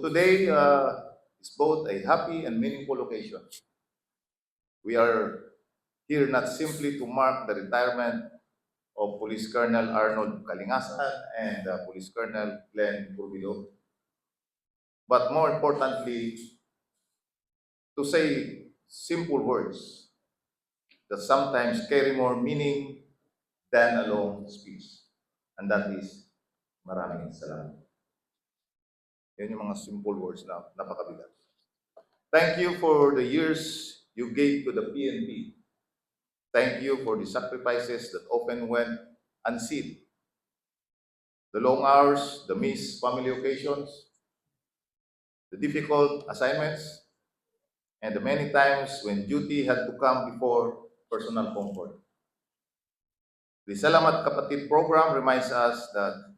Today is both a happy and meaningful occasion. We are here not simply to mark the retirement of Police Colonel Arnold Kalingasan and Police Colonel Glenn Purbillo, but more importantly, to say simple words that sometimes carry more meaning than a long speech. And that is, maraming salamat. Yan yung mga simple words na napakabigat. Thank you for the years you gave to the PNP. Thank you for the sacrifices that often went unseen. The long hours, the missed family occasions, the difficult assignments, and the many times when duty had to come before personal comfort. The Salamat Kapatid program reminds us that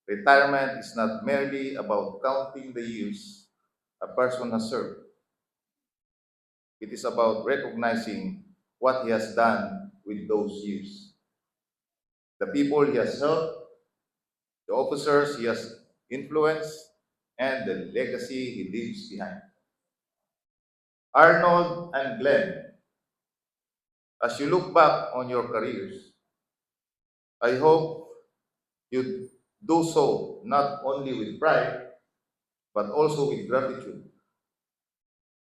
retirement is not merely about counting the years a person has served. It is about recognizing what he has done with those years. The people he has helped, the officers he has influenced, and the legacy he leaves behind. Arnold and Glenn, as you look back on your careers, I hope you do so not only with pride, but also with gratitude.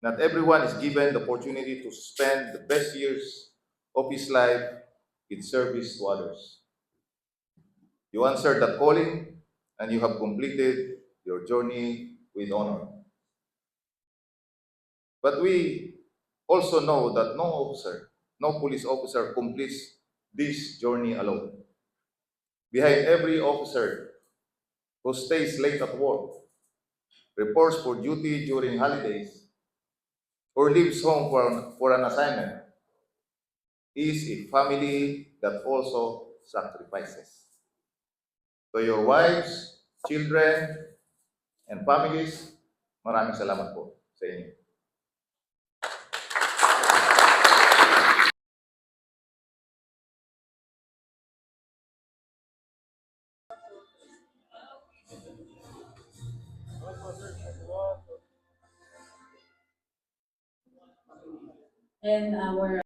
Not everyone is given the opportunity to spend the best years of his life in service to others. You answered that calling and you have completed your journey with honor. But we also know that no police officer completes this journey alone. Behind every officer who stays late at work, reports for duty during holidays, or leaves home for an assignment, is a family that also sacrifices. To your wives, children, and families, maraming salamat po sa inyo. And our